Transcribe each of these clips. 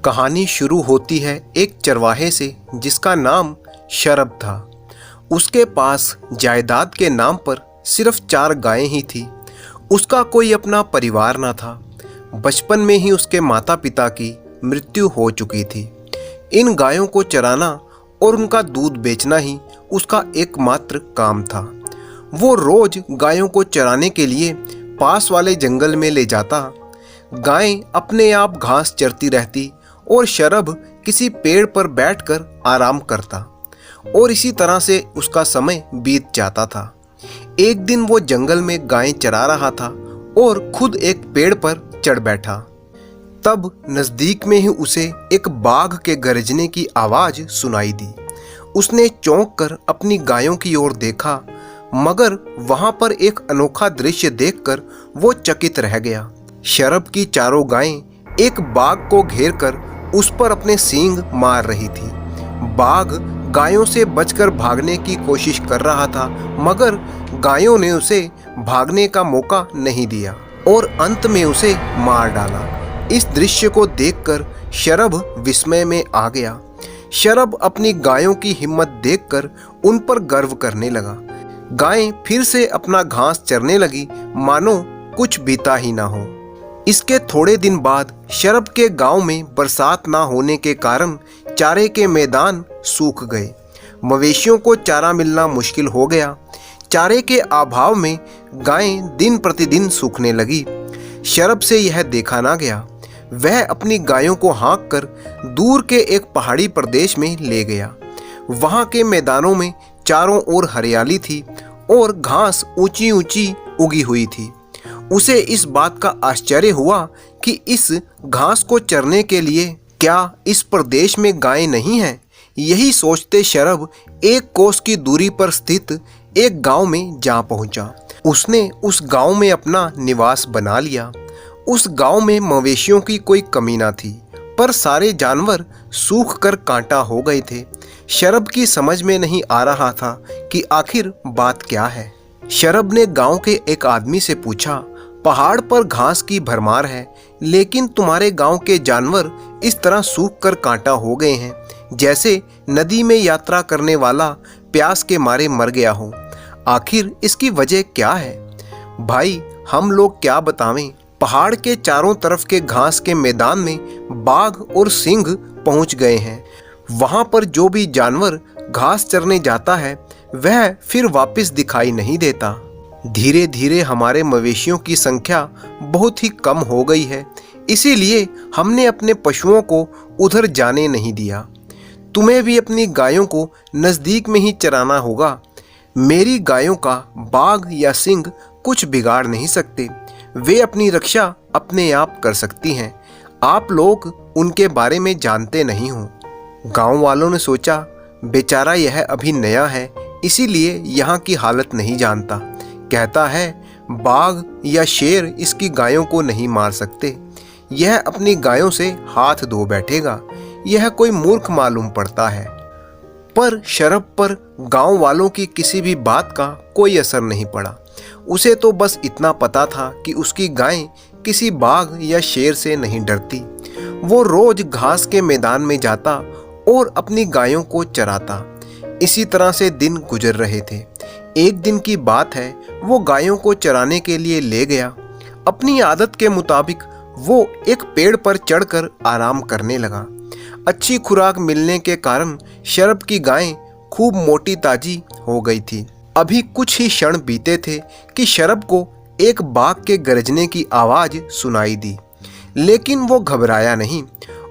कहानी शुरू होती है एक चरवाहे से जिसका नाम शरब था। उसके पास जायदाद के नाम पर सिर्फ 4 गायें ही थी। उसका कोई अपना परिवार न था। बचपन में ही उसके माता पिता की मृत्यु हो चुकी थी। इन गायों को चराना और उनका दूध बेचना ही उसका एकमात्र काम था। वो रोज गायों को चराने के लिए पास वाले जंगल में ले जाता। गायें अपने आप घास चरती रहती और शरब किसी पेड़ पर बैठकर आराम करता और इसी तरह से उसका समय बीत जाता था। एक दिन वो जंगल में गायें चरा रहा था और खुद एक पेड़ पर चढ़ बैठा। तब नजदीक में ही उसे एक बाघ के गरजने की आवाज सुनाई दी। उसने चौंक कर अपनी गायों की ओर देखा, मगर वहां पर एक अनोखा दृश्य देखकर वो चकित रह गया। शरब की 4 गायें एक बाघ को घेरकर उस पर अपने सींग मार रही थी। बाघ गायों से बचकर भागने की कोशिश कर रहा था, मगर गायों ने उसे भागने का मौका नहीं दिया और अंत में उसे मार डाला। इस दृश्य को देखकर शरब विस्मय में आ गया। शरब अपनी गायों की हिम्मत देखकर उन पर गर्व करने लगा। गायें फिर से अपना घास चरने लगी, मानो कुछ बीता ही ना हो। इसके थोड़े दिन बाद शरब के गांव में बरसात ना होने के कारण चारे के मैदान सूख गए। मवेशियों को चारा मिलना मुश्किल हो गया। चारे के अभाव में गायें दिन प्रतिदिन सूखने लगी। शरब से यह देखा ना गया। वह अपनी गायों को हाँक कर दूर के एक पहाड़ी प्रदेश में ले गया। वहां के मैदानों में चारों ओर हरियाली थी और घास ऊंची ऊंची उगी हुई थी। उसे इस बात का आश्चर्य हुआ कि इस घास को चरने के लिए क्या इस प्रदेश में गायें नहीं हैं। यही सोचते शरब एक कोस की दूरी पर स्थित एक गांव में जा पहुंचा। उसने उस गांव में अपना निवास बना लिया। उस गांव में मवेशियों की कोई कमी ना थी, पर सारे जानवर सूख कर कांटा हो गए थे। शरब की समझ में नहीं आ रहा था कि आखिर बात क्या है। शरब ने गांव के एक आदमी से पूछा, पहाड़ पर घास की भरमार है, लेकिन तुम्हारे गांव के जानवर इस तरह सूख कर कांटा हो गए हैं जैसे नदी में यात्रा करने वाला प्यास के मारे मर गया हो। आखिर इसकी वजह क्या है? भाई, हम लोग क्या बतावें। पहाड़ के चारों तरफ के घास के मैदान में बाघ और सिंह पहुंच गए हैं। वहां पर जो भी जानवर घास चरने जाता है वह फिर वापस दिखाई नहीं देता। धीरे धीरे हमारे मवेशियों की संख्या बहुत ही कम हो गई है, इसीलिए हमने अपने पशुओं को उधर जाने नहीं दिया। तुम्हें भी अपनी गायों को नज़दीक में ही चराना होगा। मेरी गायों का बाघ या सिंह कुछ बिगाड़ नहीं सकते। वे अपनी रक्षा अपने आप कर सकती हैं। आप लोग उनके बारे में जानते नहीं हो। गांव वालों ने सोचा, बेचारा यह अभी नया है, इसीलिए यहाँ की हालत नहीं जानता। कहता है बाघ या शेर इसकी गायों को नहीं मार सकते। यह अपनी गायों से हाथ धो बैठेगा। यह कोई मूर्ख मालूम पड़ता है। पर शरब पर गांव वालों की किसी भी बात का कोई असर नहीं पड़ा। उसे तो बस इतना पता था कि उसकी गायें किसी बाघ या शेर से नहीं डरती। वो रोज घास के मैदान में जाता और अपनी गायों को चराता। इसी तरह से दिन गुजर रहे थे। एक दिन की बात है, वो गायों को चराने के लिए ले गया। अपनी आदत के मुताबिक वो एक पेड़ पर चढ़कर आराम करने लगा। अच्छी खुराक मिलने के कारण शरब की गायें खूब मोटी ताजी हो गई थी। अभी कुछ ही क्षण बीते थे कि शरब को एक बाघ के गरजने की आवाज सुनाई दी, लेकिन वो घबराया नहीं।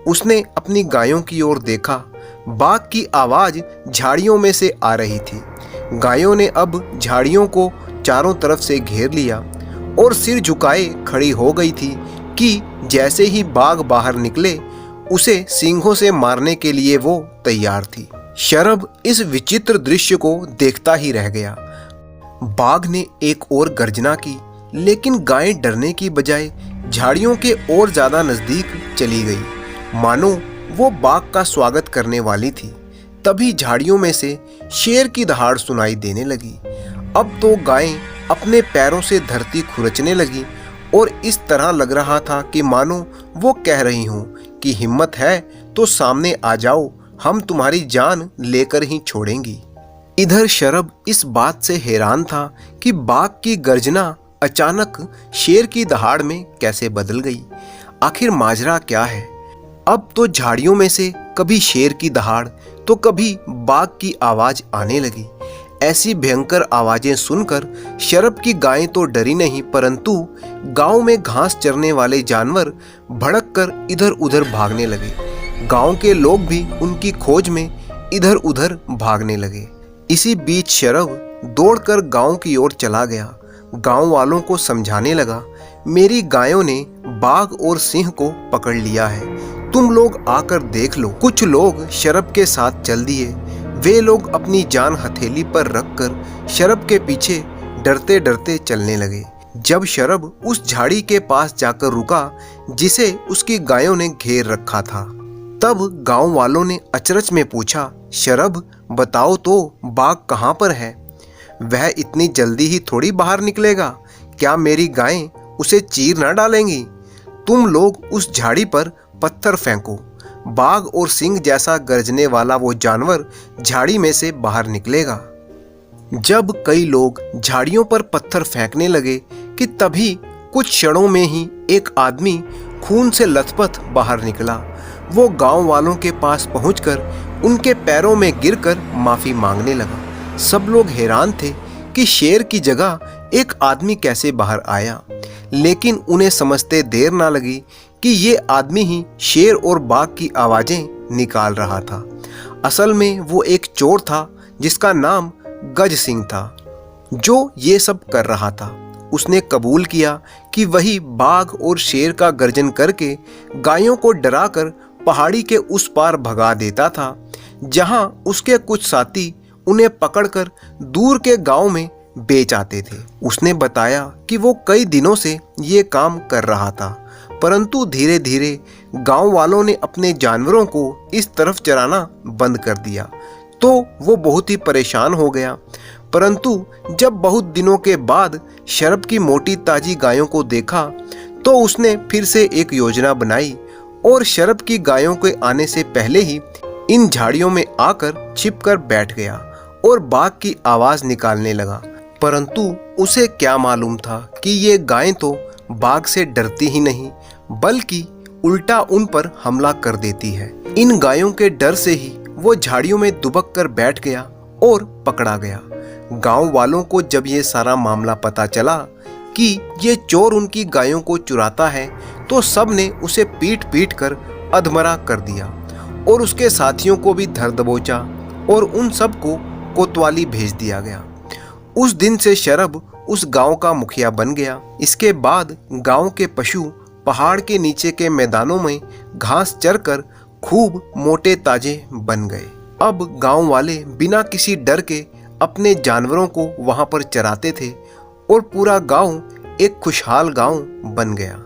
उसने अपनी गायों की ओर देखा। बाघ की आवाज झाड़ियों में से आ रही थी। गायों ने अब झाड़ियों को चारों तरफ से घेर लिया और सिर झुकाए खड़ी हो गई थी कि जैसे ही बाघ बाहर निकले उसे सींगों से मारने के लिए वो तैयार थी। शरब इस विचित्र दृश्य को देखता ही रह गया। बाघ ने एक और गर्जना की, लेकिन गायें डरने की बजाय झाड़ियों के और ज्यादा नजदीक चली गई, मानो वो बाघ का स्वागत करने वाली थी। तभी झाड़ियों में से शेर की दहाड़ सुनाई देने लगी। अब तो गायें अपने पैरों से धरती खुरचने लगी और इस तरह लग रहा था कि मानो वो कह रही हूँ कि हिम्मत है तो सामने आ जाओ, हम तुम्हारी जान लेकर ही छोड़ेंगी। इधर शरभ इस बात से हैरान था कि बाघ की गर्जना अचानक शेर की दहाड़ में कैसे बदल गई। आखिर माजरा क्या है? अब तो झाड़ियों में से कभी शेर की दहाड़ तो कभी बाघ की आवाज आने लगी। ऐसी भयंकर आवाजें सुनकर शरभ की गायें तो डरी नहीं, परंतु गांव में घास चरने वाले जानवर भड़क कर इधर उधर भागने लगे। गांव के लोग भी उनकी खोज में इधर उधर भागने लगे। इसी बीच शरभ दौड़कर गांव की ओर चला गया। गांव वालों को समझाने लगा, मेरी गायों ने बाघ और सिंह को पकड़ लिया है, तुम लोग आकर देख लो। कुछ लोग शरभ के साथ चल दिए। वे लोग अपनी जान हथेली पर रखकर शरभ के पीछे डरते डरते चलने लगे। जब शरभ उस झाड़ी के पास जाकर रुका जिसे उसकी गायों ने घेर रखा था, तब गांव वालों ने अचरज में पूछा, शरभ बताओ तो बाघ कहाँ पर है? वह इतनी जल्दी ही थोड़ी बाहर निकलेगा, क्या मेरी गायें उसे चीर न डालेंगी? तुम लोग उस झाड़ी पर पत्थर फेंको। बाघ और सिंह जैसा गरजने वाला वो जानवर झाड़ी में से बाहर निकलेगा। जब कई लोग झाड़ियों पर पत्थर फेंकने लगे कि तभी कुछ क्षणों में ही एक आदमी खून से लथपथ बाहर निकला। वो गांव वालों के पास पहुंचकर उनके पैरों में गिरकर माफी मांगने लगा। सब लोग हैरान थे कि शेर की जगह एक आदमी कैसे बाहर आया, लेकिन उन्हें समझते देर ना लगी कि ये आदमी ही शेर और बाघ की आवाजें निकाल रहा था। असल में वो एक चोर था जिसका नाम गज सिंह था, जो ये सब कर रहा था। उसने कबूल किया कि वही बाघ और शेर का गर्जन करके गायों को डराकर पहाड़ी के उस पार भगा देता था, जहां उसके कुछ साथी उन्हें पकड़कर दूर के गांव में बेच आते थे। उसने बताया कि वो कई दिनों से ये काम कर रहा था, परंतु धीरे धीरे गांव वालों ने अपने जानवरों को इस तरफ चराना बंद कर दिया, तो वो बहुत ही परेशान हो गया। परंतु जब बहुत दिनों के बाद शरभ की मोटी ताजी गायों को देखा, तो उसने फिर से एक योजना बनाई और शरभ की गायों के आने से पहले ही इन झाड़ियों में आकर छिपकर बैठ गया और बाघ की आवाज निकालने लगा। परंतु उसे क्या मालूम था कि ये गायें तो बाघ से डरती ही नहीं, बल्कि उल्टा उन पर हमला कर देती है। इन गायों के डर से ही वो झाड़ियों में दुबक कर बैठ गया और पकड़ा गया। गांव वालों को जब ये सारा मामला पता चला कि ये चोर उनकी गायों को चुराता है, तो सब ने उसे पीट पीट कर अधमरा कर दिया और उसके साथियों को भी धर दबोचा और उन सब को कोतवाली भेज दिया गया। उस दिन से शरभ उस गांव का मुखिया बन गया। इसके बाद गांव के पशु पहाड़ के नीचे के मैदानों में घास चरकर खूब मोटे ताजे बन गए। अब गांव वाले बिना किसी डर के अपने जानवरों को वहां पर चराते थे और पूरा गांव एक खुशहाल गांव बन गया।